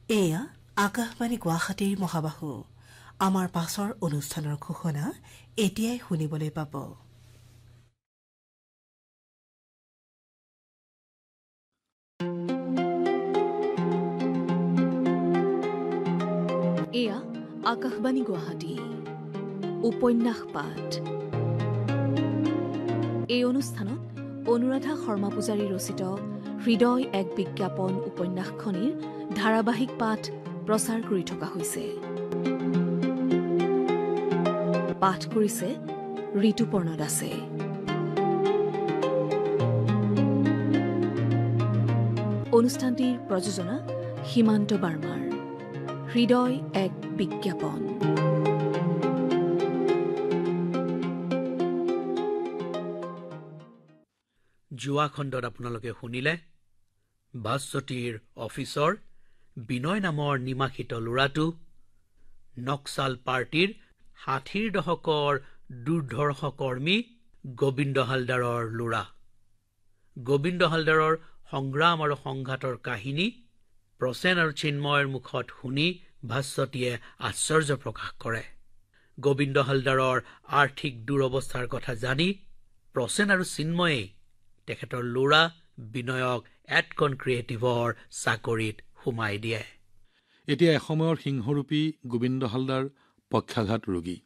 এয়া আকাশবাণী গুৱাহাটীৰ মহাবাহু। আমাৰ পাছৰ অনুষ্ঠানৰ ঘোষণা এতিয়াই শুনিবলৈ পাব। এয়া আকাশবাণী গুৱাহাটী উপন্যাস পাঠ। এই অনুষ্ঠানত অনুৰাধা শৰ্মা পূজাৰী ৰচিত হৃদয় এক বিজ্ঞাপন উপন্যাসখনিৰ ধাৰাবাহিক পাঠ প্ৰচাৰ কৰি থকা হৈছে। পাঠ কৰিছে ঋতুপৰ্ণ দাসে। অনুষ্ঠানটিৰ প্ৰযোজনা সীমান্ত বাৰ্মাৰ। হৃদয় এক বিজ্ঞাপন। যোৱা খণ্ডত আপোনালোকে শুনিলে ভাস্বতীৰ অফিচৰ বিনয় নামৰ নিমাখিত ল'ৰাটো নক্সাল পাৰ্টিৰ ৬০ৰ দশকৰ দুৰ্ধৰ্ষ কৰ্মী গোবিন্দ হালদাৰৰ ল'ৰা। গোবিন্দ হালদাৰৰ সংগ্ৰাম আৰু সংঘাতৰ কাহিনী প্ৰসেন আৰু চিন্ময়ৰ মুখত শুনি ভাস্বতীয়ে আশ্চৰ্য প্ৰকাশ কৰে। গোবিন্দ হালদাৰৰ আৰ্থিক দুৰৱস্থাৰ কথা জানি প্ৰসেন আৰু চিন্ময়ে তেখেতৰ ল'ৰা বিনয়ক এডকন ক্ৰিয়েটিভৰ চাকৰিত সোমাই দিয়ে। এতিয়া এসময়ৰ সিংহৰূপী গোবিন্দ হালদাৰ পক্ষাঘাত ৰোগী।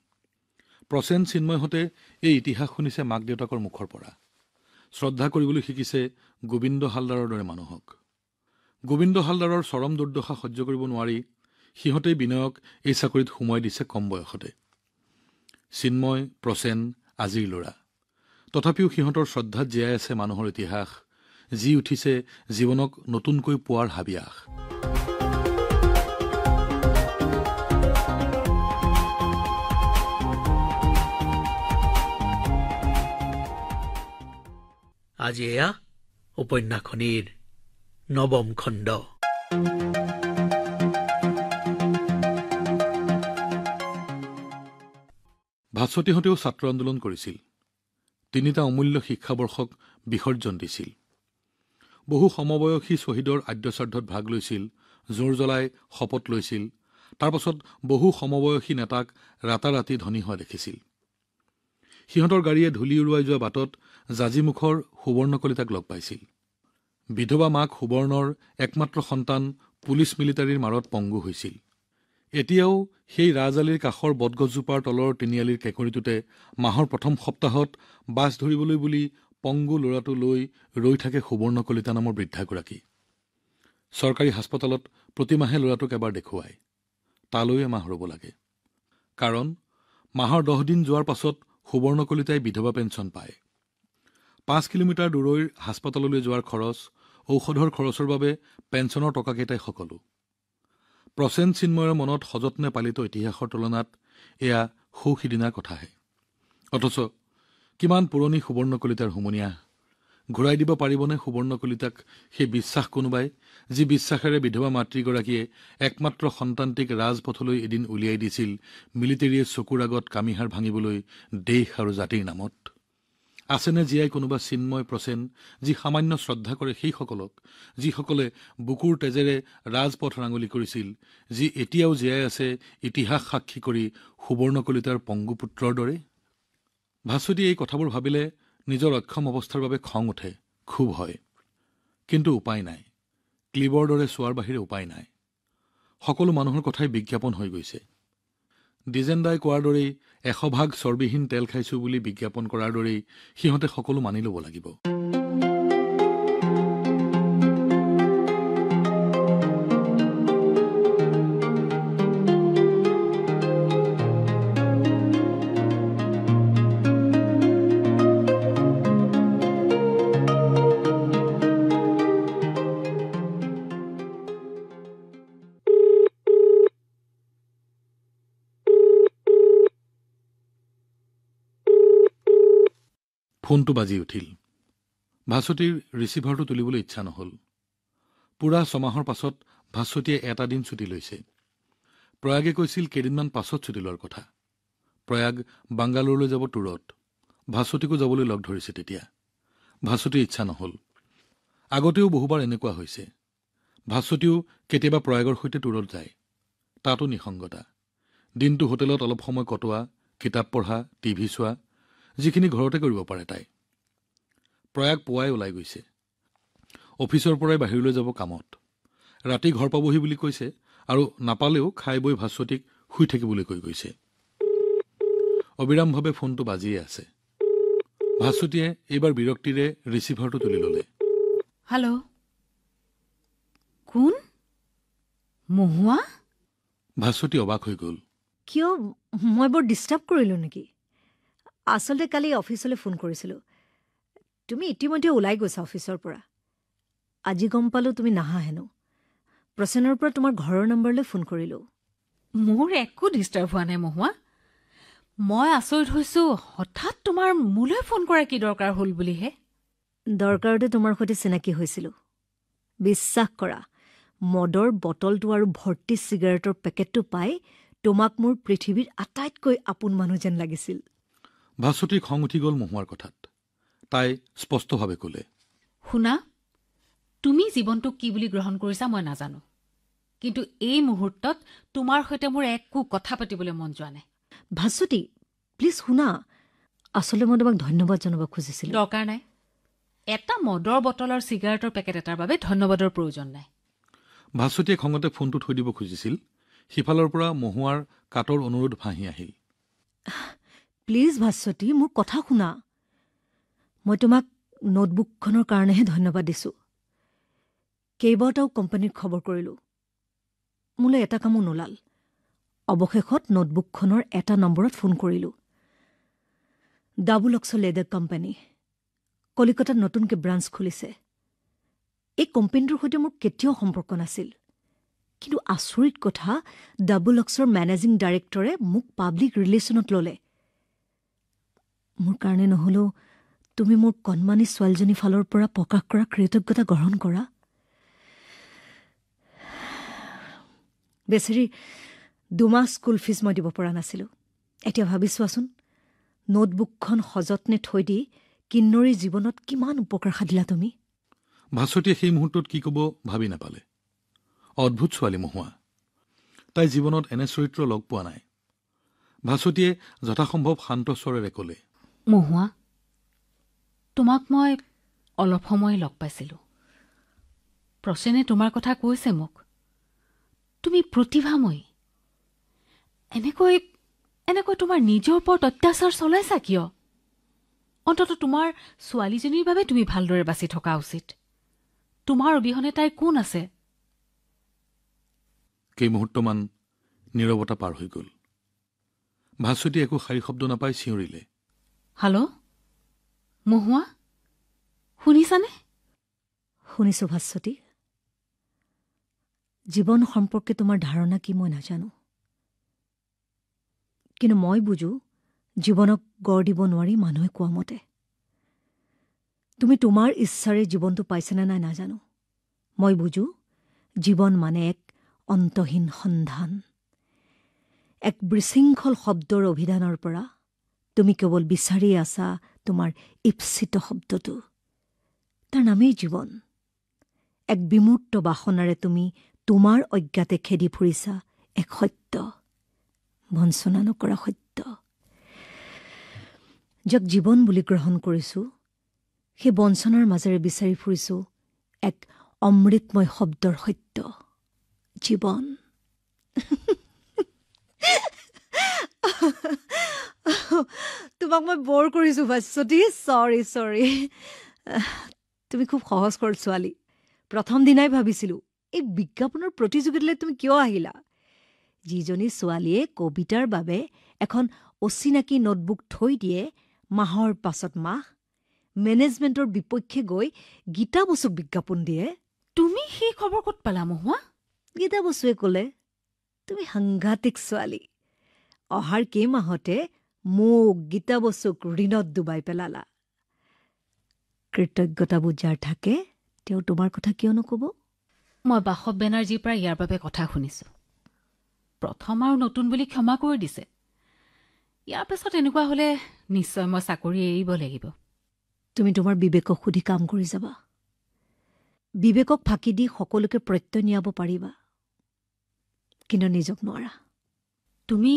প্ৰসেন চিন্ময়হঁতে এই ইতিহাস শুনিছে মাক দেউতাকৰ মুখৰ পৰা। শ্ৰদ্ধা কৰিবলৈ শিকিছে গোবিন্দ হালদাৰৰ দৰে মানুহক। গোবিন্দ হালদাৰৰ চৰম দুৰ্দশা সহ্য কৰিব নোৱাৰি সিহঁতেই বিনয়ক এই চাকৰিত সোমোৱাই দিছে কম বয়সতে। চিন্ময় প্ৰসেন আজিৰ ল'ৰা, তথাপিও সিহঁতৰ শ্ৰদ্ধাত জীয়াই আছে মানুহৰ ইতিহাস, যি উঠিছে জীৱনক নতুনকৈ পোৱাৰ হাবিয়াস। আজি এয়া উপন্যাসখনিৰ ৯ম খণ্ড। ভাস্বতীহঁতেও ছাত্ৰ আন্দোলন কৰিছিল। ৩টা অমূল্য শিক্ষাবৰ্ষক বিসৰ্জন দিছিল। বহু সমবয়সী শ্বহীদৰ আদ্যশ্ৰাদ্ধত ভাগ লৈছিল, জোৰ জ্বলাই শপত লৈছিল। তাৰ পাছত বহু সমবয়সী নেতাক ৰাতাৰাতি ধনী হোৱা দেখিছিল। সিহঁতৰ গাড়ীয়ে ধূলি উৰুৱাই যোৱা বাটত জাজিমুখৰ সুবৰ্ণ কলিতাক লগ পাইছিল। বিধৱা মাক সুবৰ্ণৰ একমাত্ৰ সন্তান পুলিচ মিলিটাৰীৰ মাৰত পংগু হৈছিল। এতিয়াও সেই ৰাজআলিৰ কাষৰ বটগছজোপাৰ তলৰ তিনিআলিৰ কেঁকুৰিটোতে মাহৰ প্ৰথম সপ্তাহত বাছ ধৰিবলৈ বুলি পংগু ল'ৰাটো লৈ ৰৈ থাকে সুবৰ্ণ কলিতা নামৰ বৃদ্ধাগৰাকী। চৰকাৰী হাস্পতালত প্ৰতিমাহে ল'ৰাটোক এবাৰ দেখুৱায়। তালৈ এমাহ ৰ'ব লাগে। কাৰণ মাহৰ 10 দিন যোৱাৰ পাছত সুবৰ্ণ কলিতাই বিধৱা পেঞ্চন পায়। 5 কিলোমিটাৰ দূৰৈৰ হাস্পতাললৈ যোৱাৰ খৰচ, ঔষধৰ খৰচৰ বাবে পেঞ্চনৰ টকাকেইটাই সকলো। প্ৰসেন চিন্ময়ৰ মনত সযত্নে পালিত ইতিহাসৰ তুলনাত এয়া সৌ-সিদিনাৰ কথাহে। অথচ কিমান পুৰণি সুবৰ্ণ কলিতাৰ হুমুনিয়া। ঘূৰাই দিব পাৰিবনে সুবৰ্ণ কলিতাক সেই বিশ্বাস কোনোবাই, যি বিশ্বাসেৰে বিধৱা মাতৃগৰাকীয়ে একমাত্ৰ সন্তানটিক ৰাজপথলৈ এদিন উলিয়াই দিছিল মিলিটেৰীয়ে চকুৰ আগত কামিহাৰ ভাঙিবলৈ দেশ আৰু জাতিৰ নামত? আছেনে জীয়াই কোনোবা চিন্ময় প্ৰসেন, যি সামান্য শ্ৰদ্ধা কৰে সেইসকলক, যিসকলে বুকুৰ তেজেৰে ৰাজপথ ৰাঙলি কৰিছিল, যি এতিয়াও জীয়াই আছে ইতিহাস সাক্ষী কৰি সুবৰ্ণ কলিতাৰ পংগু পুত্ৰৰ দৰে? ভাস্বতী এই কথাবোৰ ভাবিলে নিজৰ অক্ষম অৱস্থাৰ বাবে খং উঠে, ক্ষোভ হয়। কিন্তু উপায় নাই। ক্লিবৰ দৰে চোৱাৰ বাহিৰে উপায় নাই। সকলো মানুহৰ কথাই বিজ্ঞাপন হৈ গৈছে। ডিজেণ্ডাই কোৱাৰ দৰেই 100% চৰ্বিহীন তেল খাইছো বুলি বিজ্ঞাপন কৰাৰ দৰেই সিহঁতে সকলো মানি ল'ব লাগিব। ফোনটো বাজি উঠিল। ভাস্বতীৰ ৰিচিভাৰটো তুলিবলৈ ইচ্ছা নহল। পুৰা 6 মাহৰ পাছত ভাস্বতীয়ে এটা দিন ছুটি লৈছে। প্ৰয়াগে কৈছিল কেইদিনমান পাছত ছুটি লোৱাৰ কথা। প্ৰয়াগ বাংগালোৰলৈ যাব টুৰত। ভাস্বতীকো যাবলৈ লগ ধৰিছে তেতিয়া। ভাস্বতীৰ ইচ্ছা নহল। আগতেও বহুবাৰ এনেকুৱা হৈছে। ভাস্বতীও কেতিয়াবা প্ৰয়াগৰ সৈতে টুৰত যায়। তাতো নিসংগতা। দিনটো হোটেলত অলপ সময় কটোৱা, কিতাপ পঢ়া, টিভি চোৱা, যিখিনি ঘৰতে কৰিব পাৰে তাই। প্ৰয়াগ পুৱাই ওলাই গৈছে। অফিচৰ পৰাই বাহিৰলৈ যাব কামত। ৰাতি ঘৰ পাবহি বুলি কৈছে আৰু নাপালেও খাই বৈ ভাস্বতীক শুই থাকিবলৈ কৈ গৈছে। অবিৰামভাৱে ফোনটো বাজিয়ে আছে। ভাস্বতীয়ে এইবাৰ বিৰক্তিৰে ৰিচিভাৰটো তুলি ল'লে। হেল্ল', কোন? মহুৱা? ভাস্বতী অবাক হৈ গ'ল। কিয়, মই বৰ ডিষ্টাৰ্ব কৰিলোঁ নেকি? আচলতে কালি অফিচলৈ ফোন কৰিছিলোঁ। তুমি ইতিমধ্যে ওলাই গৈছা অফিচৰ পৰা। আজি গম পালোঁ তুমি নাহা হেনো। প্ৰসেনৰ পৰা তোমাৰ ঘৰৰ নম্বৰলৈ ফোন কৰিলোঁ। মোৰ একো ডিষ্টাৰ্ব হোৱা নাই মহুৱা। মই আচৰিত হৈছোঁ, হঠাৎ তোমাৰ মোলৈ ফোন কৰা কি দৰকাৰ হ'ল বুলিহে। দৰকাৰতে তোমাৰ সৈতে চিনাকি হৈছিলোঁ। বিশ্বাস কৰা, মদৰ বটলটো আৰু ভৰ্তি চিগাৰেটৰ পেকেটটো পাই তোমাক মোৰ পৃথিৱীৰ আটাইতকৈ আপোন মানুহ যেন লাগিছিল। ভাস্বতীৰ খং উঠি গ'ল মহুৱাৰ কথাত। তাই স্পষ্টভাৱে ক'লে, শুনা, তুমি জীৱনটোক কি বুলি গ্ৰহণ কৰিছা মই নাজানো, কিন্তু এই মুহূৰ্তত তোমাৰ সৈতে মোৰ একো কথা পাতিবলৈ মন যোৱা নাই। ভাস্বতী, প্লিজ শুনা। আচলতে মই তোমাক ধন্যবাদ জনাব খুজিছিলোঁ। দৰকাৰ নাই। এটা মদৰ বটল আৰু চিগাৰেটৰ পেকেট এটাৰ বাবে ধন্যবাদৰ প্ৰয়োজন নাই। ভাস্বতীয়ে খঙতে ফোনটো থৈ দিব খুজিছিল। সিফালৰ পৰা মহুৱাৰ কাটৰ অনুৰোধ ভাহি আহিল। প্লিজ ভাস্বতী, মোৰ কথা শুনা। মই তোমাক নোটবুকখনৰ কাৰণেহে ধন্যবাদ দিছোঁ। কেইবাটাও কোম্পানীত খবৰ কৰিলোঁ, মোলৈ এটা কামো নোলাল। অৱশেষত নোটবুকখনৰ এটা নম্বৰত ফোন কৰিলোঁ। ডাবুল অক্স লেডাৰ কোম্পানী, কলিকতাত নতুনকৈ ব্ৰাঞ্চ খুলিছে। এই কোম্পানীটোৰ সৈতে মোৰ কেতিয়াও সম্পৰ্ক নাছিল, কিন্তু আচৰিত কথা, ডাবুল অক্সৰ মেনেজিং ডাইৰেক্টৰে মোক পাব্লিক ৰিলেশ্যনত ল'লে। মোৰ কাৰণে নহ'লেও তুমি মোৰ কণমানি ছোৱালীজনীৰ ফালৰ পৰা প্ৰকাশ কৰা কৃতজ্ঞতা গ্ৰহণ কৰা। বেচেৰি 2 মাহ স্কুল ফিজ মই দিব পৰা নাছিলোঁ। এতিয়া ভাবি চোৱাচোন, নোটবুকখন সযত্নে থৈ দি কিন্নৰীৰ জীৱনত কিমান উপকাৰ সাধিলা তুমি। ভাস্বতীয়ে সেই মুহূৰ্তত কি ক'ব ভাবি নাপালে। অদ্ভুত ছোৱালী মহুৱা। তাই জীৱনত এনে চৰিত্ৰ লগ পোৱা নাই। ভাস্বতীয়ে যথাসম্ভৱ শান্ত স্বৰেৰে ক'লে, মহুৱা, তোমাক মই অলপ সময় লগ পাইছিলোঁ। প্ৰসেনে তোমাৰ কথা কৈছে মোক। তুমি প্ৰতিভাময়ী। এনেকৈ তোমাৰ নিজৰ ওপৰত অত্যাচাৰ চলাইছা কিয়? অন্ততঃ তোমাৰ ছোৱালীজনীৰ বাবে তুমি ভালদৰে বাচি থকা উচিত। তোমাৰ অবিহনে তাইৰ কোন আছে? কেইমুহূৰ্তমান নীৰৱতা পাৰ হৈ গ'ল। ভাস্বতীয়ে একো শাৰী শব্দ নাপাই চিঞৰিলে, হেল্ল', মহুৱা, শুনিছানে? শুনিছোঁ ভাস্বতী। জীৱন সম্পৰ্কে তোমাৰ ধাৰণা কি মই নাজানো, কিন্তু মই বুজো জীৱনক গঢ় দিব নোৱাৰি মানুহে কোৱা মতে। তুমি তোমাৰ ইচ্ছাৰে জীৱনটো পাইছানে নাই নাজানো। মই বুজো জীৱন মানে এক অন্তহীন সন্ধান। এক বিশৃংখল শব্দৰ অভিধানৰ পৰা তুমি কেৱল বিচাৰিয়ে আছা তোমাৰ ইপ্সিত শব্দটো। তাৰ নামেই জীৱন। এক বিমূৰ্ত বাসনাৰে তুমি তোমাৰ অজ্ঞাতে খেদি ফুৰিছা এক সত্য, বঞ্চনা নকৰা সত্য। যাক জীৱন বুলি গ্ৰহণ কৰিছোঁ, সেই বঞ্চনাৰ মাজেৰে বিচাৰি ফুৰিছোঁ এক অমৃতময় শব্দৰ সত্য, জীৱন। তোমাক মই বৰ কৰিছোঁ ভাস্বতী, চৰি। তুমি খুব সহজ সৰল ছোৱালী। প্ৰথম দিনাই ভাবিছিলোঁ এই বিজ্ঞাপনৰ প্ৰতিযোগিতালৈ তুমি কিয় আহিলা? যিজনী ছোৱালীয়ে কবিতাৰ বাবে এখন অচিনাকি নোটবুক থৈ দিয়ে মাহৰ পাছত মাহ, মেনেজমেণ্টৰ বিপক্ষে গৈ গীতা বসুক বিজ্ঞাপন দিয়ে। তুমি সেই খবৰ ক'ত পালা মহুৱা? গীতা বসুৱে ক'লে, তুমি সাংঘাতিক ছোৱালী। অহাৰ কেইমাহতে মোক গীতা বসুক ঋণত ডুবাই পেলালা। কৃতজ্ঞতাবোধ যাৰ থাকে তেওঁ তোমাৰ কথা কিয় নক'ব? মই বাসৱ বেনাৰ্জীৰ পৰা ইয়াৰ বাবে কথা শুনিছোঁ। প্ৰথম আৰু নতুন বুলি ক্ষমা কৰি দিছে। ইয়াৰ পিছত এনেকুৱা হ'লে নিশ্চয় মই চাকৰি এৰিব লাগিব। তুমি তোমাৰ বিবেকক সুধি কাম কৰি যাবা। বিবেকক ফাঁকি দি সকলোকে প্ৰত্যয় নিয়াব পাৰিবা, কিন্তু নিজক নোৱাৰা। তুমি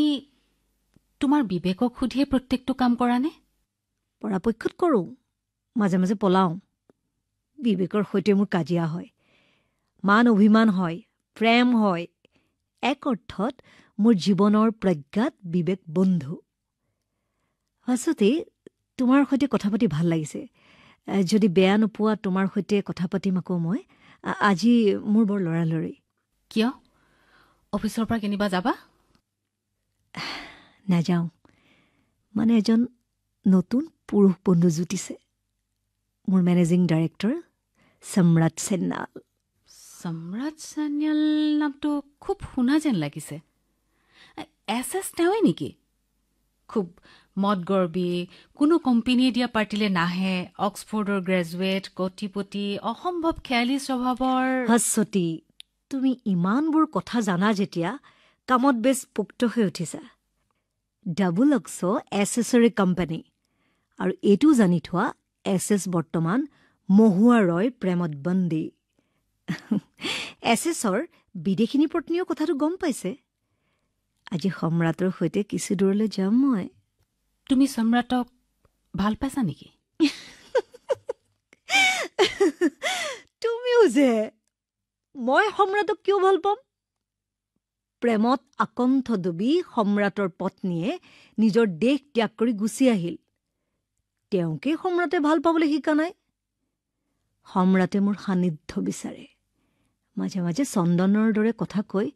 তোমাৰ বিবেকক সুধিয়ে প্ৰত্যেকটো কাম কৰা নে? পৰাপক্ষত কৰোঁ, মাজে মাজে পলাওঁ। বিবেকৰ সৈতে মোৰ কাজিয়া হয়, মান অভিমান হয়, প্ৰেম হয়। এক অৰ্থত মোৰ জীৱনৰ প্ৰজ্ঞাত বিবেক বন্ধু। ভাস্বতী, তোমাৰ সৈতে কথা পাতি ভাল লাগিছে। যদি বেয়া নোপোৱা তোমাৰ সৈতে কথা পাতিম আকৌ মই। আজি মোৰ বৰ লৰালৰি। কিয়? অফিচৰ পৰা কেনিবা যাবা? নাযাওঁ, মানে এজন নতুন পুৰুষ বন্ধু জুটিছে, মোৰ মেনেজিং ডাইৰেক্টৰ সম্ৰাট সান্যাল। সম্ৰাট সান্যাল নামটো খুব শুনা যেন লাগিছে। এছ তেওঁৱে নেকি? খুব মদগৰ্বী, কোনো কোম্পানীয়ে দিয়া পাৰ্টিলে নাহে, অক্সফৰ্ডৰ গ্ৰেজুৱেট, কোটিপতি, অসম্ভৱ খেয়ালী স্বভাৱৰ। ভাস্বতী, তুমি ইমানবোৰ কথা জানা যেতিয়া কামত বেছ পোক্ত হৈ উঠিছা। ডাবল অক্স এছেছৰী কোম্পানী, আৰু এইটো জানি থোৱা এছ বৰ্তমান মহুৱা ৰয় প্ৰেমত বন্দী। এছৰ বিদেশিনী পত্নীয়েও কথাটো গম পাইছে। আজি সম্ৰাটৰ সৈতে কিছু দূৰলৈ যাম মই। তুমি সম্ৰাটক ভাল পাইছা নেকি? তুমিও যে। মই সম্ৰাটক কিয় ভাল পাম? প্ৰেমত আকণ্ঠ ডুবি সম্ৰাটৰ পত্নীয়ে নিজৰ দেশ ত্যাগ কৰি গুচি আহিল। তেওঁকে সম্ৰাটে ভাল পাবলৈ শিকা নাই। সম্ৰাটে মোৰ সান্নিধ্য বিচাৰে, মাজে মাজে চন্দনৰ দৰে কথা কৈ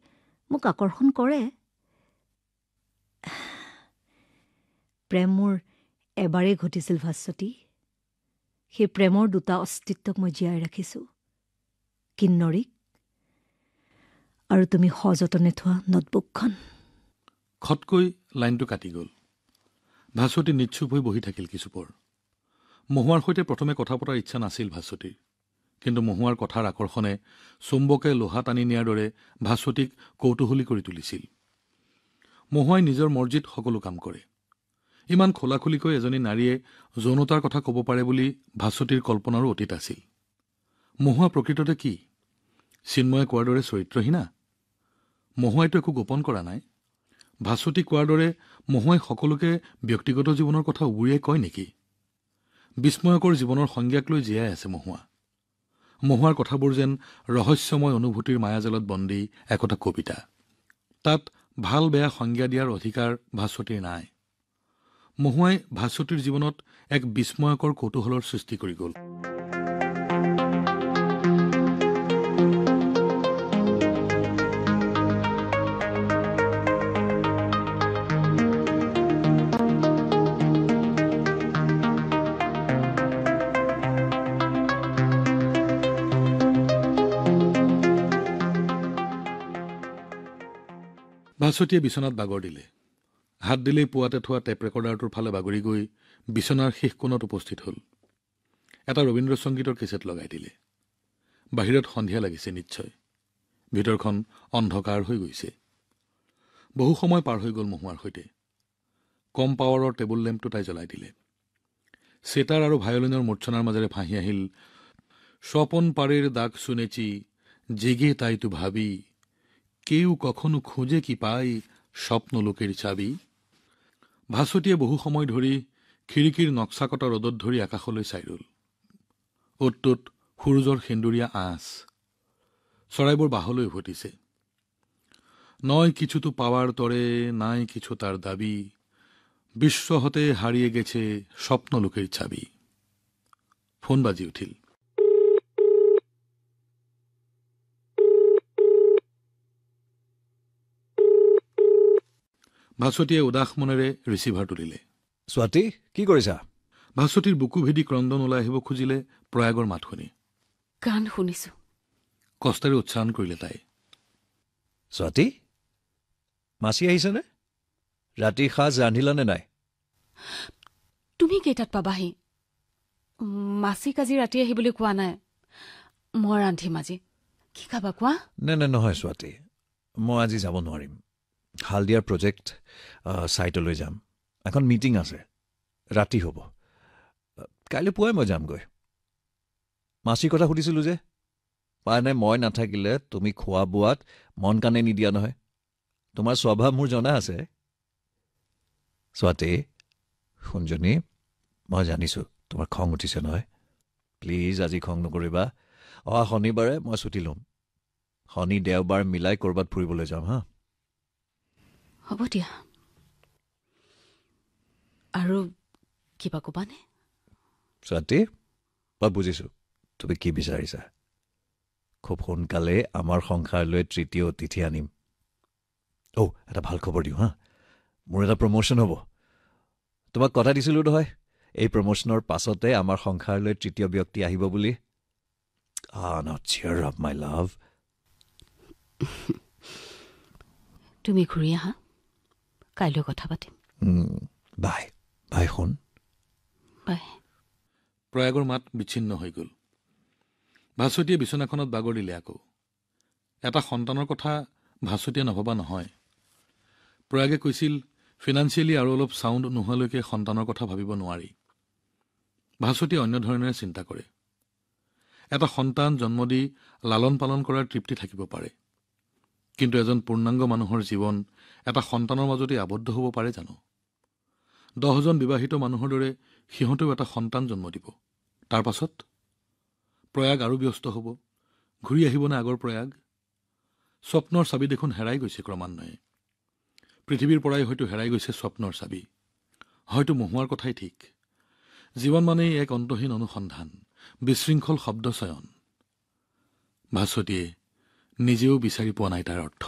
মোক আকৰ্ষণ কৰে। প্ৰেম মোৰ এবাৰেই ঘটিছিল ভাস্বতী। সেই প্ৰেমৰ দুটা অস্তিত্বক মই জীয়াই ৰাখিছোঁ, কিন্নৰীক আৰু তুমি সযতনে থোৱা নোটবুকখন। খটকৈ লাইনটো কাটি গ'ল। ভাস্বতী নিশ্চুপ হৈ বহি থাকিল কিছুপৰ। মহুৱাৰ সৈতে প্ৰথমে কথা পতাৰ ইচ্ছা নাছিল ভাস্বতীৰ, কিন্তু মহুৱাৰ কথাৰ আকৰ্ষণে চুম্বকে লোহা টানি নিয়াৰ দৰে ভাস্বতীক কৌতূহলী কৰি তুলিছিল। মহুৱাই নিজৰ মৰ্জিত সকলো কাম কৰে। ইমান খোলাখুলিকৈ এজনী নাৰীয়ে যৌনতাৰ কথা ক'ব পাৰে বুলি ভাস্বতীৰ কল্পনাৰো অতীত আছিল। মহুৱা প্ৰকৃততে কি? চিন্ময়ে কোৱাৰ দৰে চৰিত্ৰহীনা? মহুৱাইতো একো গোপন কৰা নাই। ভাস্বতী কোৱাৰ দৰে মহুৱাই সকলোকে ব্যক্তিগত জীৱনৰ কথা উবুৰিয়াই কয় নেকি? বিস্ময়কৰ জীৱনৰ সংজ্ঞাক লৈ জীয়াই আছে মহুৱা। মহুৱাৰ কথাবোৰ যেন ৰহস্যময় অনুভূতিৰ মায়াজালত বন্দী একোটা কবিতা। তাত ভাল বেয়া সংজ্ঞা দিয়াৰ অধিকাৰ ভাস্বতীৰ নাই। মহুৱাই ভাস্বতীৰ জীৱনত এক বিস্ময়কৰ কৌতূহলৰ সৃষ্টি কৰি গ'ল। ভাস্বতীয়ে বিচনাত বাগৰ দিলে। হাত দিলেই পুৱাতে থোৱা টেপ ৰেকৰ্ডাৰটোৰ ফালে বাগৰি গৈ বিচনাৰ শেষ কোণত উপস্থিত হ'ল। এটা ৰবীন্দ্ৰ সংগীতৰ কেছেট লগাই দিলে। বাহিৰত সন্ধিয়া লাগিছে নিশ্চয়। ভিতৰখন অন্ধকাৰ হৈ গৈছে। বহু সময় পাৰ হৈ গ'ল মহুৱাৰ সৈতে। কম পাৱাৰৰ টেবুল লেম্পটো তাই জ্বলাই দিলে। চেতাৰ আৰু ভায়লিনৰ মূৰ্ছনাৰ মাজেৰে ভাঁহি আহিল, স্বপন পাৰেৰ দাগ শুনেছি, জেগে তাই তো ভাবি, কেউ কখনো খোঁজে কি পাই স্বপ্ন লোকের চাবি। ভাস্বতীয়ে বহু সময় ধৰি খিৰিকীৰ নক্সা কটা ৰ'দত ধৰি আকাশলৈ চাই ৰ'ল। অ'ত ত'ত সূৰুজৰ সেন্দুৰীয়া আঁচ। চৰাইবোৰ বাহলৈ উভতিছে। নয় কিছু তো পাওয়ার তরে, নাই কিছু তার দাবি, বিশ্ব হতে হারিয়ে গেছে স্বপ্ন লোকের চাবি। ফোন বাজি উঠিল। ভাস্বতীয়ে উদাস মনেৰে ৰিচিভাৰ তুলিলে। স্বাতী, কি কৰিছা? ভাস্বতীৰ বুকু ভেদি ক্ৰন্দন ওলাই আহিব খুজিলে প্ৰয়াগৰ মাত শুনি। গান শুনিছো, কষ্টেৰে উচ্চাৰণ কৰিলে তাই। স্বাতী, মাছি আহিছেনে? ৰাতিৰ সাজ ৰান্ধিলানে নাই? তুমি কেইটাত পাবাহি? মাছি কাজি ৰাতি আহিবলৈ কোৱা নাই। মই ৰান্ধিম আজি। কি খাবা কোৱা? নে নহয় স্বাতী, মই আজি যাব নোৱাৰিম। হালদিয়াৰ প্ৰজেক্ট ছাইটলৈ যাম। এখন মিটিং আছে, ৰাতি হ'ব। কাইলৈ পুৱাই মই যামগৈ। মাছিৰ কথা সুধিছিলোঁ যে, মানে মই নাথাকিলে তুমি খোৱা বোৱাত মন কাণে নিদিয়া নহয়। তোমাৰ স্বভাৱ মোৰ জনা আছে। স্বাতী, সোণজনী, মই জানিছোঁ তোমাৰ খং উঠিছে নহয়। প্লিজ আজি খং নকৰিবা। অহা শনিবাৰে মই ছুটি ল'ম। শনি দেওবাৰ মিলাই ক'ৰবাত ফুৰিবলৈ যাম হা। হ'ব দিয়া। আৰু কিবা ক'বানে? স্বাতী, মই বুজিছোঁ তুমি কি বিচাৰিছা। খুব সোনকালে আমাৰ সংসাৰলৈ তৃতীয় অতিথি আনিম। এটা ভাল খবৰ দিওঁ হা। মোৰ এটা প্ৰমোশ্যন হ'ব। তোমাক কথা দিছিলোঁ নহয়, এই প্ৰমোশ্যনৰ পাছতে আমাৰ সংসাৰলৈ তৃতীয় ব্যক্তি আহিব বুলি। Now cheer up, my love. তুমি ঘূৰি আহা, কাইলৈ কথা পাতিম। বাই বাই শুন। বাই। প্ৰয়াগৰ মাত বিচ্ছিন্ন হৈ গ'ল। ভাস্বতীয়ে বিচনাখনত বাগৰ দিলে আকৌ। এটা সন্তানৰ কথা ভাস্বতীয়ে নভবা নহয়। প্ৰয়াগে কৈছিল, ফিনান্সিয়েলি আৰু অলপ চাউণ্ড নোহোৱালৈকে সন্তানৰ কথা ভাবিব নোৱাৰি। ভাস্বতীয়ে অন্য ধৰণেৰে চিন্তা কৰে। এটা সন্তান জন্ম দি লালন পালন কৰাৰ তৃপ্তি থাকিব পাৰে, কিন্তু এজন পূৰ্ণাংগ মানুহৰ জীৱন এটা সন্তানৰ মাজতে আবদ্ধ হ'ব পাৰে জানো? 10জন বিবাহিত মানুহৰ দৰে সিহঁতেও এটা সন্তান জন্ম দিব। তাৰ পাছত প্ৰয়াগ আৰু ব্যস্ত হ'ব। ঘূৰি আহিবনে আগৰ প্ৰয়াগ? স্বপ্নৰ চাবি দেখোন হেৰাই গৈছে ক্ৰমান্বয়ে। পৃথিৱীৰ পৰাই হয়তো হেৰাই গৈছে স্বপ্নৰ চাবি। হয়তো মোহোৱাৰ কথাই ঠিক। জীৱন মানেই এক অন্তহীন অনুসন্ধান, বিশৃংখল শব্দচয়ন। ভাস্বতীয়ে নিজেও বিচাৰি পোৱা নাই তাৰ অৰ্থ।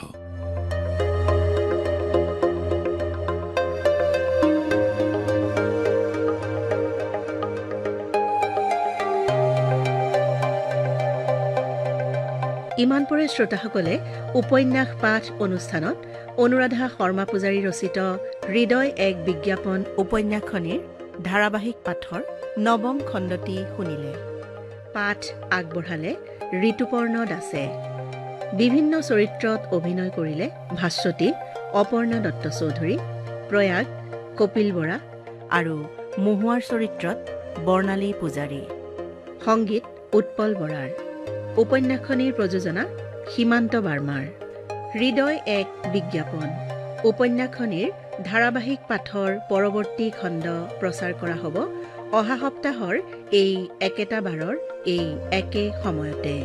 ইমানপৰে শ্ৰোতাসকলে উপন্যাস পাঠ অনুষ্ঠানত অনুৰাধা শৰ্মা পূজাৰী ৰচিত হৃদয় এক বিজ্ঞাপন উপন্যাসখনিৰ ধাৰাবাহিক পাঠৰ 9ম খণ্ডটি শুনিলে। পাঠ আগবঢ়ালে ঋতুপৰ্ণ দাসে। বিভিন্ন চৰিত্ৰত অভিনয় কৰিলে ভাস্বতী অপৰ্ণা দত্ত চৌধুৰী, প্ৰয়াগ কপিল বৰা আৰু মহুৱাৰ চৰিত্ৰত বৰ্ণালী পূজাৰী। সংগীত উৎপল বৰাৰ। উপন্যাসখনিৰ প্ৰযোজনা সীমান্ত বাৰ্মাৰ। হৃদয় এক বিজ্ঞাপন উপন্যাসখনিৰ ধাৰাবাহিক পাঠৰ পৰৱৰ্তী খণ্ড প্ৰচাৰ কৰা হ'ব অহা সপ্তাহৰ এই একেটা বাৰৰ এই একে সময়তে।